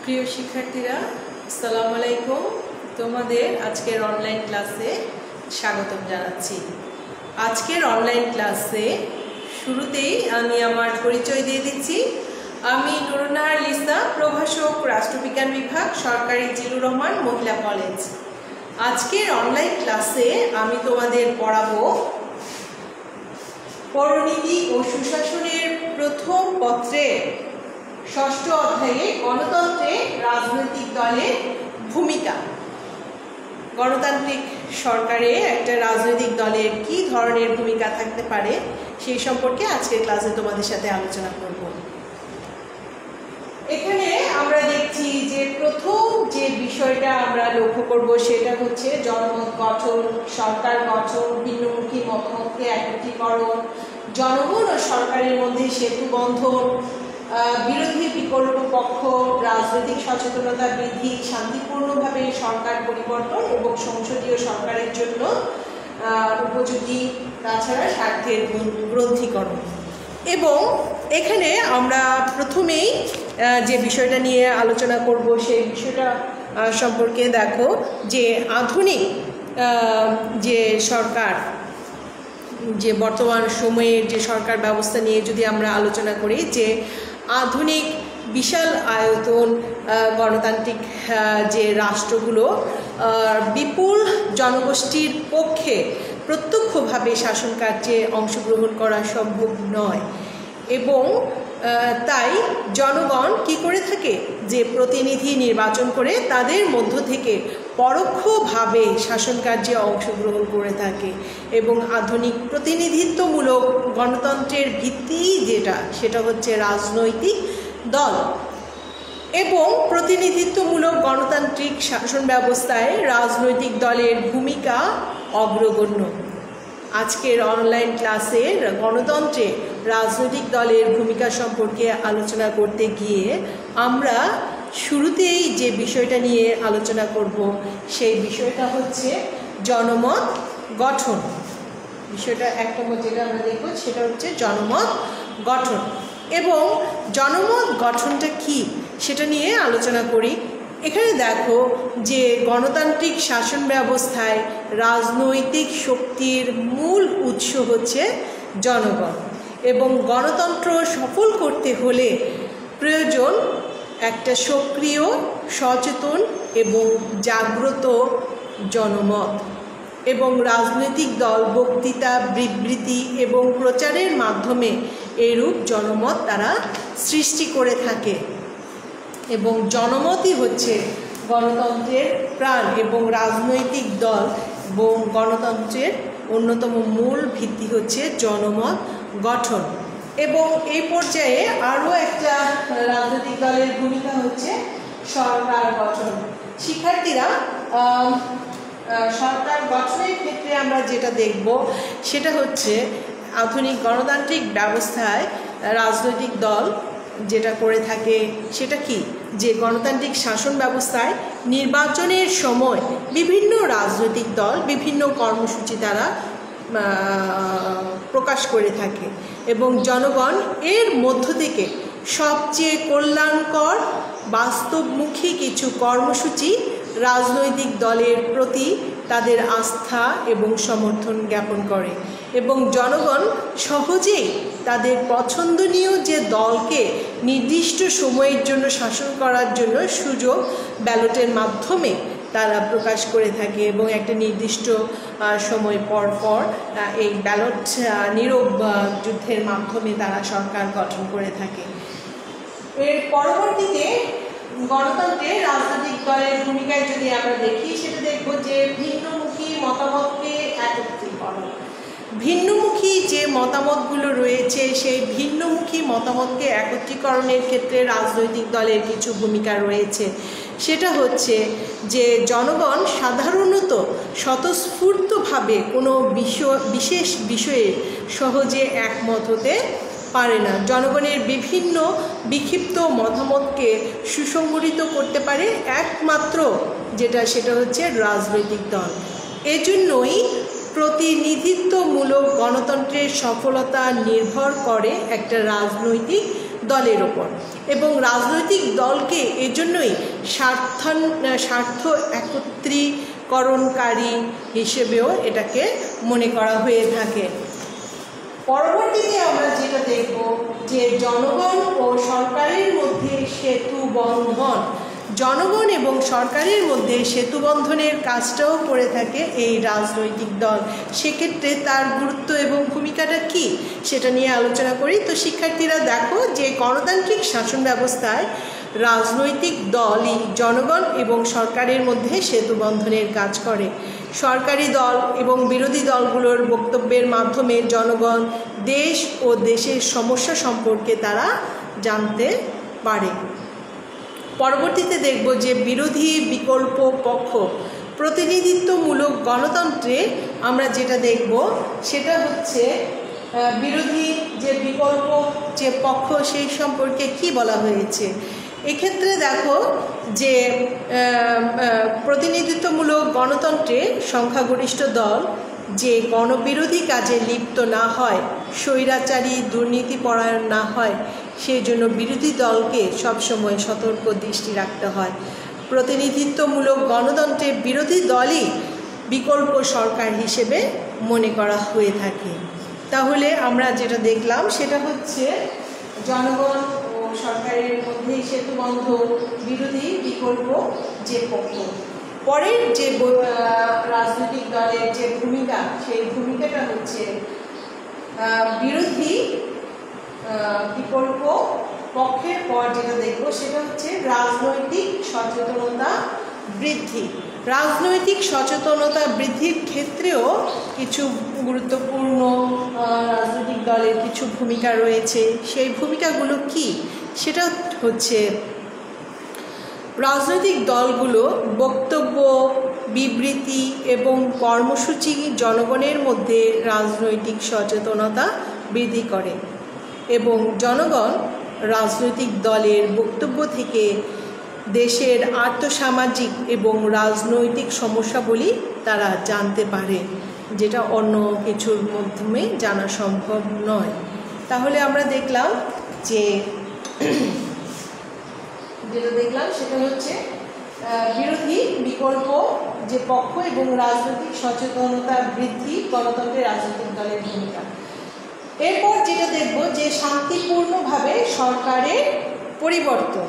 প্রিয় শিক্ষার্থীরা, আসসালামু আলাইকুম। তোমাদের আজকের অনলাইন ক্লাসে স্বাগতম জানাচ্ছি। আজকের অনলাইন ক্লাসে শুরুতেই আমি আমার পরিচয় দিয়ে দিচ্ছি। আমি নুরুন্নাহার লিসা, প্রভাষক, রাষ্ট্রবিজ্ঞান বিভাগ, সরকারি জিলুর রহমান মহিলা কলেজ। আজকের অনলাইন ক্লাসে আমি তোমাদের পড়াবো পৌরনীতি ও সুশাসনের প্রথম পত্রে ৬ষ্ঠ অধ্যায়ে গণতন্ত্রে রাজনৈতিক দলের ভূমিকা। গণতান্ত্রিক সরকারে একটা রাজনৈতিক দলের কী ধরনের ভূমিকা থাকতে পারে সেই সম্পর্কে আজকের ক্লাসে তোমাদের সাথে আলোচনা করব। এখানে আমরা দেখছি যে প্রথম যে বিষয়টা আমরা লক্ষ্য করব সেটা হচ্ছে জনমত গঠন, সরকার গঠন, ভিন্নমুখী মতামতকে একত্রীকরণ, জনগণ ও সরকারের মধ্যে সেতু বন্ধন, বিরোধী বিকল্প পক্ষ, রাজনৈতিক সচেতনতা বৃদ্ধি, শান্তিপূর্ণভাবে সরকার পরিবর্তন এবং সংসদীয় সরকারের জন্য উপযোগী, তাছাড়া স্বার্থের গ্রন্থিকরণ। এবং এখানে আমরা প্রথমেই যে বিষয়টা নিয়ে আলোচনা করব সেই বিষয়টা সম্পর্কে দেখো যে আধুনিক যে সরকার, যে বর্তমান সময়ের যে সরকার ব্যবস্থা নিয়ে যদি আমরা আলোচনা করি, যে আধুনিক বিশাল আয়তন গণতান্ত্রিক যে রাষ্ট্রগুলো বিপুল জনগোষ্ঠীর পক্ষে প্রত্যক্ষভাবে শাসন কার্যে অংশগ্রহণ করা সম্ভব নয়, এবং তাই জনগণ কি করে থাকে যে প্রতিনিধি নির্বাচন করে তাদের মধ্য থেকে পরোক্ষভাবে শাসন কার্যে অংশগ্রহণ করে থাকে। এবং আধুনিক প্রতিনিধিত্বমূলক গণতন্ত্রের ভিত্তি সেটা হচ্ছে রাজনৈতিক দল। এবং প্রতিনিধিত্বমূলক গণতান্ত্রিক শাসন ব্যবস্থায় রাজনৈতিক দলের ভূমিকা অগ্রগণ্য। আজকের অনলাইন ক্লাসে গণতন্ত্রে রাজনৈতিক দলের ভূমিকা সম্পর্কে আলোচনা করতে গিয়ে আমরা শুরুতেই যে বিষয়টা নিয়ে আলোচনা করব সেই বিষয়টা হচ্ছে জনমত গঠন। বিষয়টা এক নম্বর যেটা আমরা দেখব সেটা হচ্ছে জনমত গঠন। এবং জনমত গঠনটা কি সেটা নিয়ে আলোচনা করি। এখানে দেখো যে গণতান্ত্রিক শাসন ব্যবস্থায় রাজনৈতিক শক্তির মূল উৎস হচ্ছে জনগণ, এবং গণতন্ত্র সফল করতে হলে প্রয়োজন একটা সক্রিয়, সচেতন এবং জাগ্রত জনমত। এবং রাজনৈতিক দল বক্তৃতা, বিবৃতি এবং প্রচারের মাধ্যমে এরূপ জনমত তারা সৃষ্টি করে থাকে। এবং জনমতই হচ্ছে গণতন্ত্রের প্রাণ, এবং রাজনৈতিক দল এবং গণতন্ত্রের অন্যতম মূল ভিত্তি হচ্ছে জনমত গঠন। এবং এই পর্যায়ে আরও একটা রাজনৈতিক দলের ভূমিকা হচ্ছে সরকার গঠন। শিক্ষার্থীরা, সরকার গঠনের ক্ষেত্রে আমরা যেটা দেখব সেটা হচ্ছে আধুনিক গণতান্ত্রিক ব্যবস্থায় রাজনৈতিক দল যেটা করে থাকে সেটা কি, যে গণতান্ত্রিক শাসন ব্যবস্থায় নির্বাচনের সময় বিভিন্ন রাজনৈতিক দল বিভিন্ন কর্মসূচি তারা প্রকাশ করে থাকে, এবং জনগণ এর মধ্য থেকে সবচেয়ে কল্যাণকর বাস্তবমুখী কিছু কর্মসূচি রাজনৈতিক দলের প্রতি তাদের আস্থা এবং সমর্থন জ্ঞাপন করে। এবং জনগণ সহজেই তাদের পছন্দনীয় যে দলকে নির্দিষ্ট সময়ের জন্য শাসন করার জন্য সুযোগ ব্যালটের মাধ্যমে তারা প্রকাশ করে থাকে, এবং একটা নির্দিষ্ট সময় পর পর এই ব্যালট নীরব যুদ্ধের মাধ্যমে তারা সরকার গঠন করে থাকে। এর পরবর্তীতে গণতন্ত্রে রাজনৈতিক দলের ভূমিকায় যদি আমরা দেখি সেটা দেখব যে ভিন্নমুখী মতামতকে একত্রীকরণ। ভিন্নমুখী যে মতামতগুলো রয়েছে সেই ভিন্নমুখী মতামতকে একত্রীকরণের ক্ষেত্রে রাজনৈতিক দলের কিছু ভূমিকা রয়েছে। সেটা হচ্ছে যে জনগণ সাধারণত স্বতঃস্ফূর্তভাবে কোনো বিশেষ বিষয়ে সহজে একমত হতে পারে না। জনগণের বিভিন্ন বিক্ষিপ্ত মতামতকে সুসংগঠিত করতে পারে একমাত্র সেটা হচ্ছে রাজনৈতিক দল। এজন্যই প্রতিনিধিত্বমূলক গণতন্ত্রের সফলতা নির্ভর করে একটা রাজনৈতিক দলের ওপর, এবং রাজনৈতিক দলকে এজন্যই স্বার্থ একত্রীকরণকারী হিসেবেও এটাকে মনে করা হয়ে থাকে। পরবর্তীতে আমরা যেটা দেখব যে জনগণ ও সরকারের মধ্যে সেতু বন্ধন, জনগণ এবং সরকারের মধ্যে সেতু বন্ধনের কাজটাও করে থাকে এই রাজনৈতিক দল। সেক্ষেত্রে তার গুরুত্ব এবং ভূমিকাটা কি সেটা নিয়ে আলোচনা করি। তো শিক্ষার্থীরা দেখো যে গণতান্ত্রিক শাসন ব্যবস্থায় রাজনৈতিক দলই জনগণ এবং সরকারের মধ্যে সেতু বন্ধনের কাজ করে। সরকারি দল এবং বিরোধী দলগুলোর বক্তব্যের মাধ্যমে জনগণ দেশ ও দেশের সমস্যা সম্পর্কে তারা জানতে পারে। পরবর্তীতে দেখব যে বিরোধী বিকল্প পক্ষ, প্রতিনিধিত্বমূলক গণতন্ত্রে আমরা যেটা দেখব সেটা হচ্ছে বিরোধী যে বিকল্প যে পক্ষ সেই সম্পর্কে কি বলা হয়েছে। এক্ষেত্রে দেখো যে প্রতিনিধিত্বমূলক গণতন্ত্রে সংখ্যাগরিষ্ঠ দল যে গণবিরোধী কাজে লিপ্ত না হয়, স্বৈরাচারী দুর্নীতিপরায়ণ না হয়, সেই জন্য বিরোধী দলকে সবসময় সতর্ক দৃষ্টি রাখতে হয়। প্রতিনিধিত্বমূলক গণতন্ত্রে বিরোধী দলই বিকল্প সরকার হিসেবে মনে করা হয়ে থাকে। তাহলে আমরা যেটা দেখলাম সেটা হচ্ছে জনগণ ও সরকারের মধ্যে সেতুবন্ধ, বিরোধী বিকল্প যে পক্ষ। পরের যে রাজনৈতিক দলের যে ভূমিকা, সেই ভূমিকাটা হচ্ছে বিরোধী বিকল্প পক্ষের পর যেটা দেখবো সেটা হচ্ছে রাজনৈতিক সচেতনতা বৃদ্ধি। রাজনৈতিক সচেতনতা বৃদ্ধির ক্ষেত্রেও কিছু গুরুত্বপূর্ণ রাজনৈতিক দলের কিছু ভূমিকা রয়েছে। সেই ভূমিকাগুলো কি সেটা হচ্ছে রাজনৈতিক দলগুলো বক্তব্য, বিবৃতি এবং কর্মসূচি জনগণের মধ্যে রাজনৈতিক সচেতনতা বৃদ্ধি করে, এবং জনগণ রাজনৈতিক দলের বক্তব্য থেকে দেশের আর্থসামাজিক এবং রাজনৈতিক সমস্যাবলী তারা জানতে পারে, যেটা অন্য কিছুর মাধ্যমে জানা সম্ভব নয়। তাহলে আমরা দেখলাম যে যেটা দেখলাম সেটা হচ্ছে বিরোধী বিকল্প যে পক্ষ এবং রাজনৈতিক সচেতনতা বৃদ্ধি গণতন্ত্রের রাজনৈতিক দলের ভূমিকা। এরপর যেটা দেখব যে শান্তিপূর্ণভাবে সরকারের পরিবর্তন,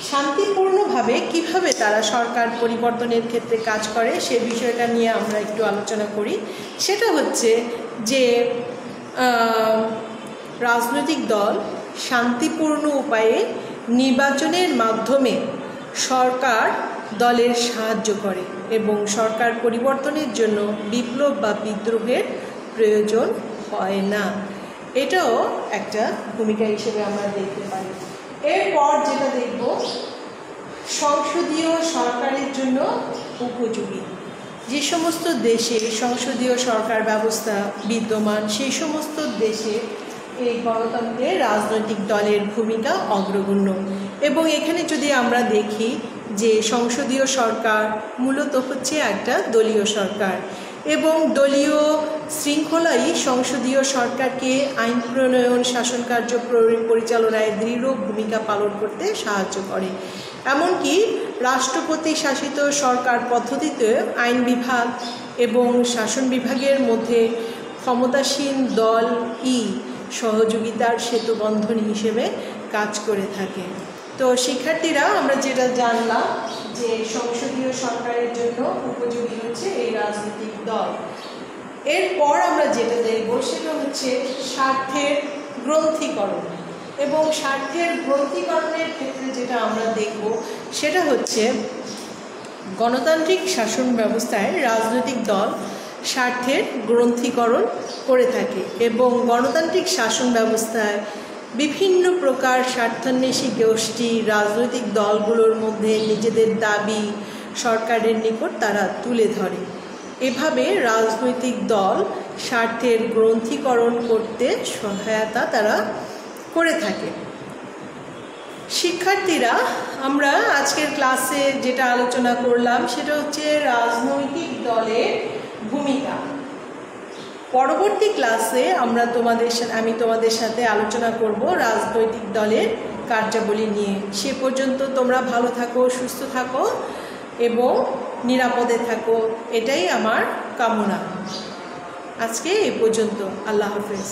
শান্তিপূর্ণভাবে কিভাবে তারা সরকার পরিবর্তনের ক্ষেত্রে কাজ করে সে বিষয়টা নিয়ে আমরা একটু আলোচনা করি। সেটা হচ্ছে যে রাজনৈতিক দল শান্তিপূর্ণ উপায়ে নির্বাচনের মাধ্যমে সরকার দলের সাহায্য করে এবং সরকার পরিবর্তনের জন্য বিপ্লব বা বিদ্রোহের প্রয়োজন হয় না। এটাও একটা ভূমিকা হিসেবে আমরা দেখতে পারি। এরপর যেটা দেখব সংসদীয় সরকারের জন্য উপযোগী। যে সমস্ত দেশে সংসদীয় সরকার ব্যবস্থা বিদ্যমান সেই সমস্ত দেশে এই গণতন্ত্রের রাজনৈতিক দলের ভূমিকা অগ্রগণ্য। এবং এখানে যদি আমরা দেখি যে সংসদীয় সরকার মূলত হচ্ছে একটা দলীয় সরকার, এবং দলীয় শৃঙ্খলাই সংসদীয় সরকারকে আইন প্রণয়ন, শাসন কার্য পরিচালনায় দৃঢ় ভূমিকা পালন করতে সাহায্য করে। এমনকি রাষ্ট্রপতি শাসিত সরকার পদ্ধতিতে আইন বিভাগ এবং শাসন বিভাগের মধ্যে ক্ষমতাসীন দলই সহযোগিতার সেতুবন্ধন হিসেবে কাজ করে থাকে। তো শিক্ষার্থীরা আমরা যেটা জানলাম যে সংসদীয় সরকারের জন্য উপযোগী হচ্ছে এই রাজনৈতিক দল। এরপর আমরা যেটা দেখব সেটা হচ্ছে স্বার্থের গ্রন্থিকরণ, এবং স্বার্থের গ্রন্থিকরণের ক্ষেত্রে যেটা আমরা দেখব সেটা হচ্ছে গণতান্ত্রিক শাসন ব্যবস্থায় রাজনৈতিক দল স্বার্থের গ্রন্থিকরণ করে থাকে, এবং গণতান্ত্রিক শাসন ব্যবস্থায় বিভিন্ন প্রকার স্বার্থান্বেষী গোষ্ঠী রাজনৈতিক দলগুলোর মধ্যে নিজেদের দাবি সরকারের নিকট তারা তুলে ধরে। এভাবে রাজনৈতিক দল স্বার্থের গ্রন্থিকরণ করতে সহায়তা তারা করে থাকে। শিক্ষার্থীরা আমরা আজকের ক্লাসে যেটা আলোচনা করলাম সেটা হচ্ছে রাজনৈতিক দলের ভূমিকা। পরবর্তী ক্লাসে আমি তোমাদের সাথে আলোচনা করব রাজনৈতিক দলের কার্যাবলী নিয়ে। সে পর্যন্ত তোমরা ভালো থাকো, সুস্থ থাকো এবং নিরাপদে থাকো, এটাই আমার কামনা। আজকে এই পর্যন্ত। আল্লাহ হাফেজ।